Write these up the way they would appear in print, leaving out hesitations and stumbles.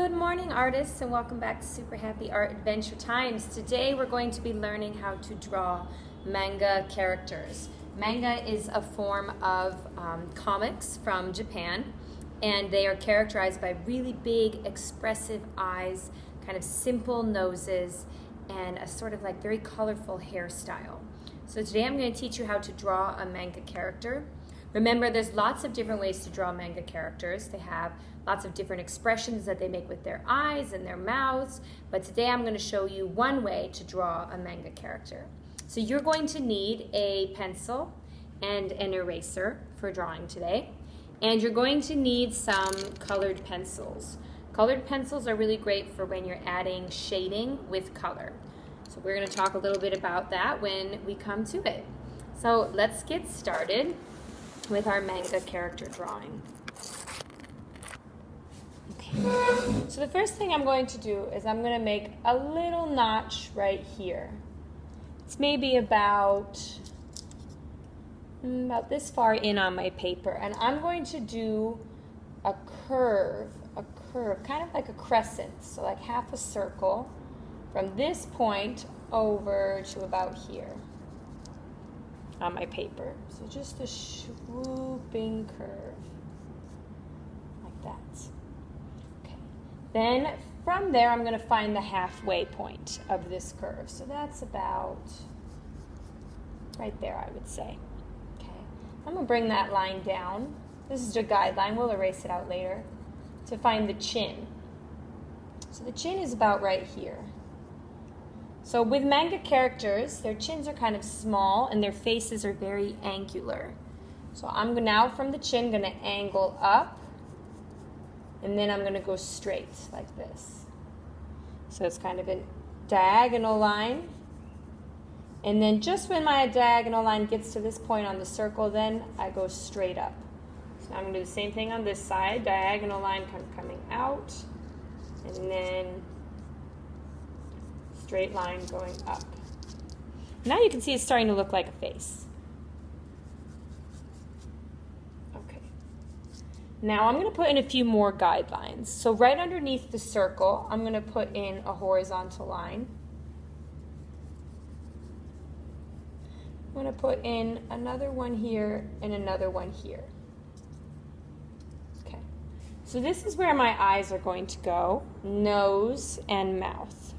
Good morning, artists, and welcome back to Super Happy Art Adventure Times. Today we're going to be learning how to draw manga characters. Manga is a form of comics from Japan, and they are characterized by really big, expressive eyes, kind of simple noses, and a sort of like very colorful hairstyle. So today I'm going to teach you how to draw a manga character. Remember, there's lots of different ways to draw manga characters. They have lots of different expressions that they make with their eyes and their mouths, but today I'm going to show you one way to draw a manga character. So you're going to need a pencil and an eraser for drawing today, and you're going to need some colored pencils. Colored pencils are really great for when you're adding shading with color. So we're going to talk a little bit about that when we come to it. So let's get started with our manga character drawing. Okay. So the first thing I'm going to do is I'm going to make a little notch right here. It's maybe about this far in on my paper, and I'm going to do a curve, kind of like a crescent, so like half a circle from this point over to about here on my paper. So just a swooping curve like that. Okay. Then from there I'm going to find the halfway point of this curve. So that's about right there, I would say. Okay. I'm going to bring that line down. This is a guideline. We'll erase it out later to find the chin. So the chin is about right here. So with manga characters, their chins are kind of small and their faces are very angular. So I'm now from the chin going to angle up, and then I'm going to go straight like this. So it's kind of a diagonal line. And then just when my diagonal line gets to this point on the circle, then I go straight up. So I'm going to do the same thing on this side, diagonal line coming out, and then straight line going up. Now you can see it's starting to look like a face. Okay. Now I'm going to put in a few more guidelines. So right underneath the circle, I'm going to put in a horizontal line. I'm going to put in another one here and another one here. Okay. So this is where my eyes are going to go, nose and mouth.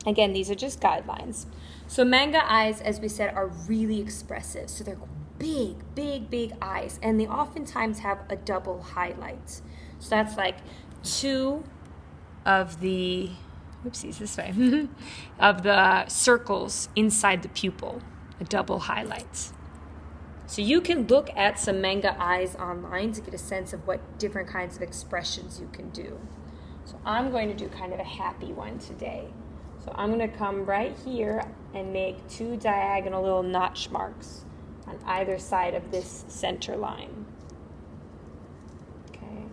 Again, these are just guidelines. So manga eyes, as we said, are really expressive. So they're big, big, big eyes. And they oftentimes have a double highlight. So that's like two of the, oopsies, this way, of the circles inside the pupil, a double highlight. So you can look at some manga eyes online to get a sense of what different kinds of expressions you can do. So I'm going to do kind of a happy one today. So I'm going to come right here and make two diagonal little notch marks on either side of this center line. Okay.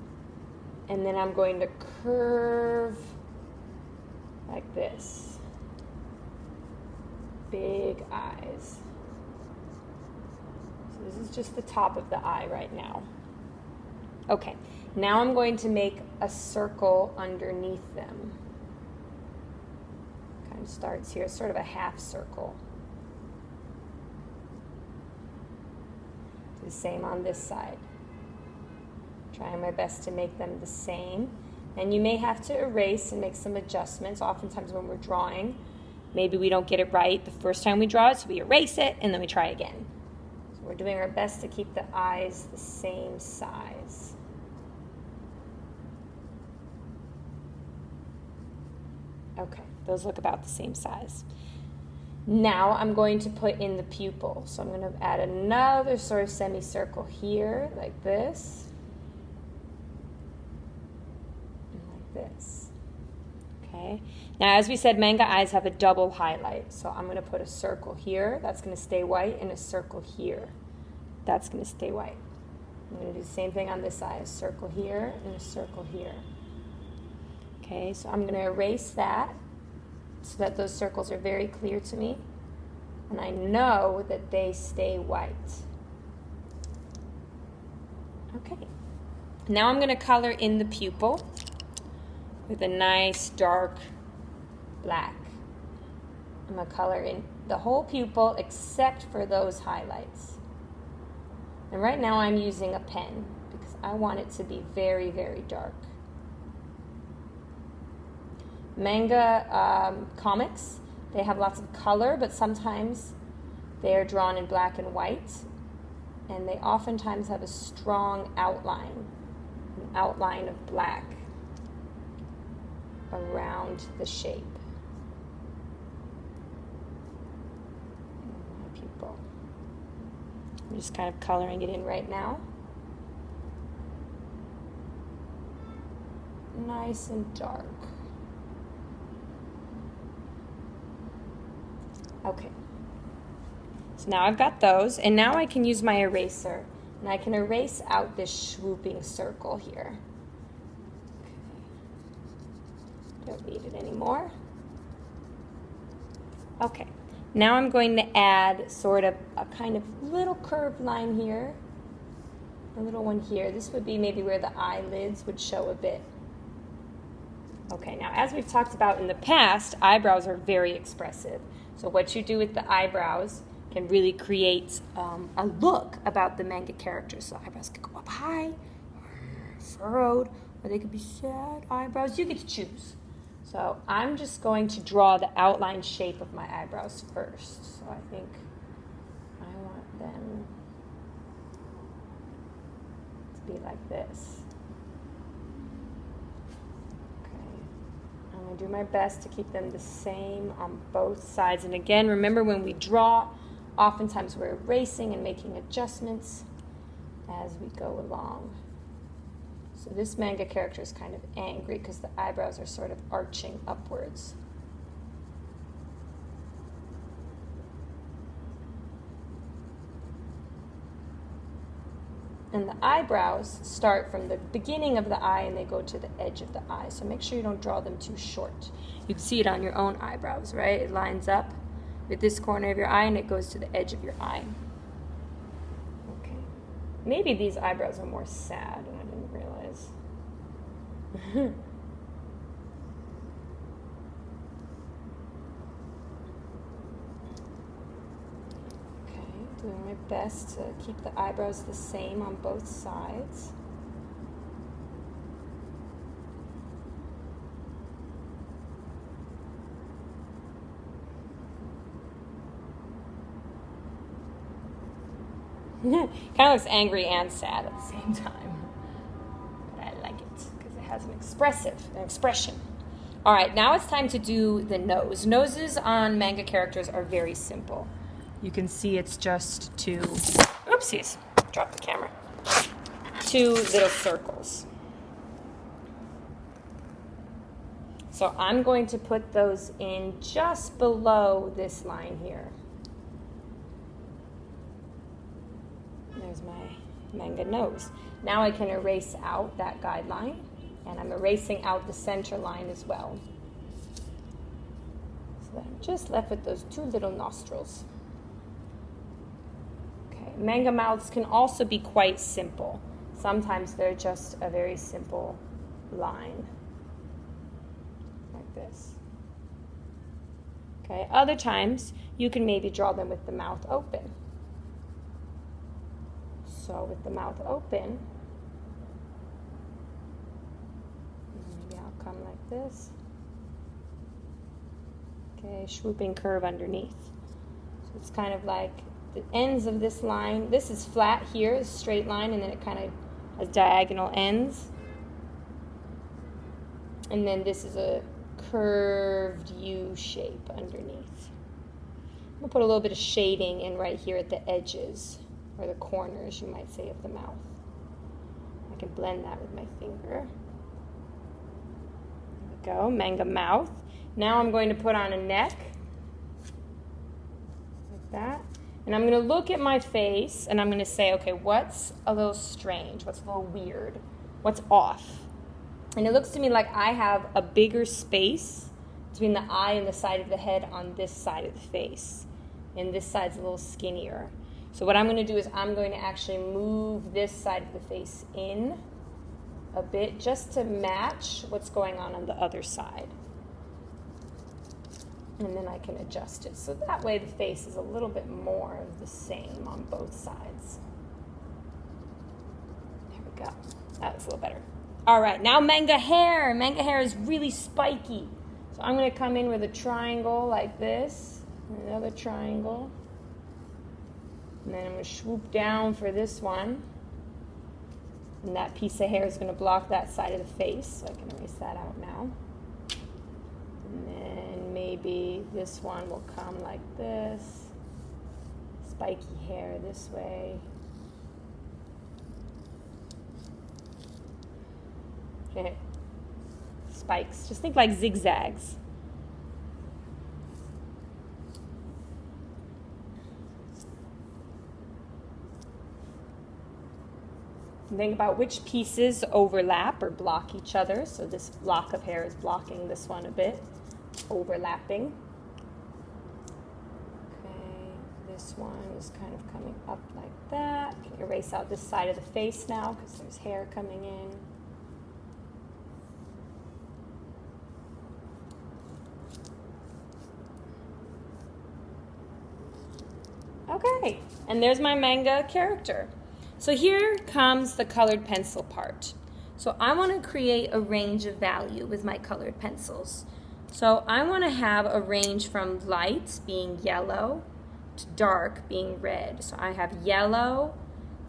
And then I'm going to curve like this. Big eyes. So this is just the top of the eye right now. Okay. Now I'm going to make a circle underneath them. Starts here, sort of a half circle. Do the same on this side. Trying my best to make them the same. And you may have to erase and make some adjustments. Oftentimes when we're drawing, maybe we don't get it right the first time we draw it, so we erase it and then we try again. So we're doing our best to keep the eyes the same size. Okay. Those look about the same size. Now I'm going to put in the pupil. So I'm going to add another sort of semicircle here, like this, and like this. Okay. Now, as we said, manga eyes have a double highlight. So I'm going to put a circle here. That's going to stay white, and a circle here. That's going to stay white. I'm going to do the same thing on this side. A circle here and a circle here. Okay. So I'm going to erase that, so that those circles are very clear to me, and I know that they stay white. Okay, now I'm going to color in the pupil. with a nice dark black. I'm going to color in the whole pupil except for those highlights. And right now I'm using a pen because I want it to be very, very dark. Manga comics, they have lots of color, but sometimes they are drawn in black and white, and they oftentimes have a strong outline, an outline of black around the shape. My pupil. I'm just kind of coloring it in right now. Nice and dark. Okay, so now I've got those, and now I can use my eraser, and I can erase out this swooping circle here. Okay. Don't need it anymore. Okay, now I'm going to add sort of a kind of little curved line here, a little one here. This would be maybe where the eyelids would show a bit. Okay, now as we've talked about in the past, eyebrows are very expressive. So what you do with the eyebrows can really create a look about the manga characters. So eyebrows could go up high, furrowed, or they could be sad eyebrows. You get to choose. So I'm just going to draw the outline shape of my eyebrows first. So I think I want them to be like this. I'm going to do my best to keep them the same on both sides. And again, remember when we draw, oftentimes we're erasing and making adjustments as we go along. So this manga character is kind of angry because the eyebrows are sort of arching upwards. And the eyebrows start from the beginning of the eye and they go to the edge of the eye. So make sure you don't draw them too short. You can see it on your own eyebrows, right? It lines up with this corner of your eye and it goes to the edge of your eye. Okay. Maybe these eyebrows are more sad and I didn't realize. Doing my best to keep the eyebrows the same on both sides. Kind of looks angry and sad at the same time. But I like it because it has an expression. All right, now it's time to do the nose. Noses on manga characters are very simple. You can see it's just two, oopsies, dropped the camera, two little circles. So I'm going to put those in just below this line here. There's my manga nose. Now I can erase out that guideline, and I'm erasing out the center line as well. So I'm just left with those two little nostrils. Manga mouths can also be quite simple. Sometimes they're just a very simple line, like this. Okay, other times you can maybe draw them with the mouth open. So with the mouth open, maybe I'll come like this. Okay, swooping curve underneath. So it's kind of like the ends of this line. This is flat here, a straight line, and then it kind of has diagonal ends. And then this is a curved U shape underneath. I'm going to put a little bit of shading in right here at the edges, or the corners, you might say, of the mouth. I can blend that with my finger. There we go, manga mouth. Now I'm going to put on a neck, like that. And I'm going to look at my face, and I'm going to say, okay, what's a little strange? What's a little weird? What's off? And it looks to me like I have a bigger space between the eye and the side of the head on this side of the face. And this side's a little skinnier. So what I'm going to do is I'm going to actually move this side of the face in a bit just to match what's going on the other side. And then I can adjust it. So that way the face is a little bit more of the same on both sides. There we go. That was a little better. All right, now manga hair. Manga hair is really spiky. So I'm going to come in with a triangle like this. Another triangle. And then I'm going to swoop down for this one. And that piece of hair is going to block that side of the face. So I can erase that out now. And then maybe this one will come like this. Spiky hair this way. Okay. Spikes. Just think like zigzags. Think about which pieces overlap or block each other. So this block of hair is blocking this one a bit, overlapping. Okay, this one is kind of coming up like that. I can erase out this side of the face now because there's hair coming in. Okay, and there's my manga character. So here comes the colored pencil part. So I want to create a range of value with my colored pencils. So I want to have a range from light being yellow to dark being red. So I have yellow,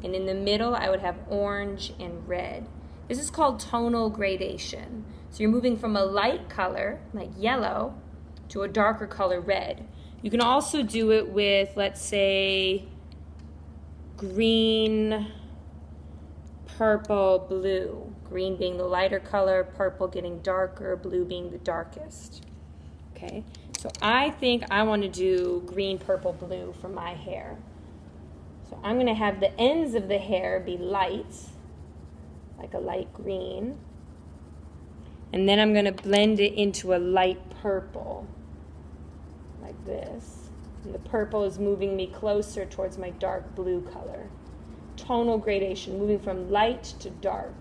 and in the middle I would have orange and red. This is called tonal gradation. So you're moving from a light color, like yellow, to a darker color, red. You can also do it with, let's say, green, purple, blue. Green being the lighter color, purple getting darker, blue being the darkest. Okay, so I think I want to do green, purple, blue for my hair. So I'm going to have the ends of the hair be light, like a light green. And then I'm going to blend it into a light purple, like this. And the purple is moving me closer towards my dark blue color. Tonal gradation, moving from light to dark.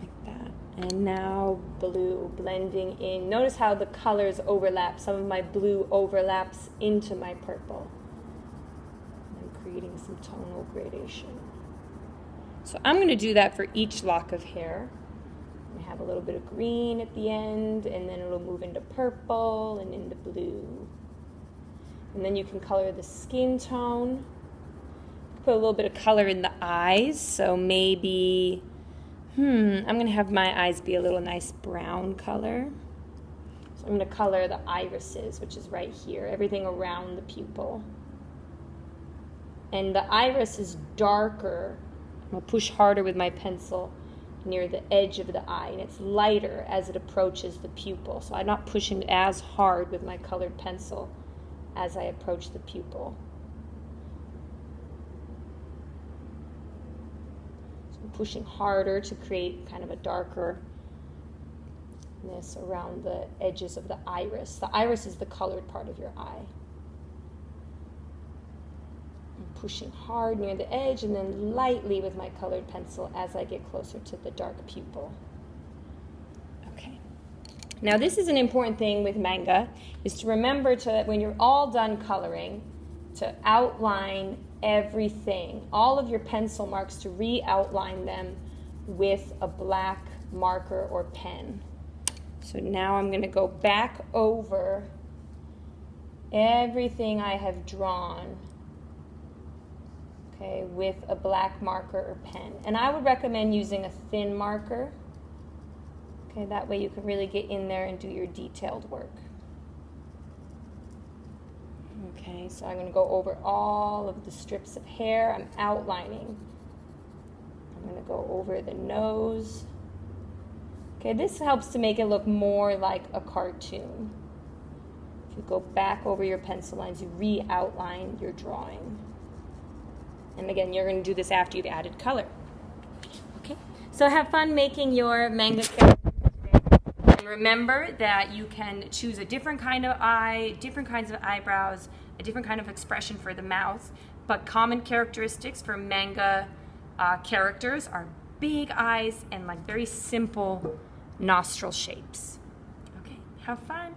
Like that. And now blue, blending in. Notice how the colors overlap. Some of my blue overlaps into my purple. I'm creating some tonal gradation. So I'm going to do that for each lock of hair. Have a little bit of green at the end, and then it'll move into purple and into blue. And then you can color the skin tone. Put a little bit of color in the eyes, so maybe, I'm going to have my eyes be a little nice brown color. So I'm going to color the irises, which is right here, everything around the pupil. And the iris is darker. I'm going to push harder with my pencil near the edge of the eye, and it's lighter as it approaches the pupil. So I'm not pushing as hard with my colored pencil as I approach the pupil. So I'm pushing harder to create kind of a darkerness around the edges of the iris. The iris is the colored part of your eye. Pushing hard near the edge and then lightly with my colored pencil as I get closer to the dark pupil. Okay. Now this is an important thing with manga, is to remember to, when you're all done coloring, to outline everything, all of your pencil marks, to re-outline them with a black marker or pen. So now I'm going to go back over everything I have drawn, okay, with a black marker or pen. And I would recommend using a thin marker. Okay, that way you can really get in there and do your detailed work. Okay, so I'm going to go over all of the strips of hair. I'm outlining. I'm going to go over the nose. Okay, this helps to make it look more like a cartoon. If you go back over your pencil lines, you re-outline your drawing. And again, you're going to do this after you've added color. Okay, so have fun making your manga character today. And remember that you can choose a different kind of eye, different kinds of eyebrows, a different kind of expression for the mouth, but common characteristics for manga characters are big eyes and like very simple nostril shapes. Okay, have fun.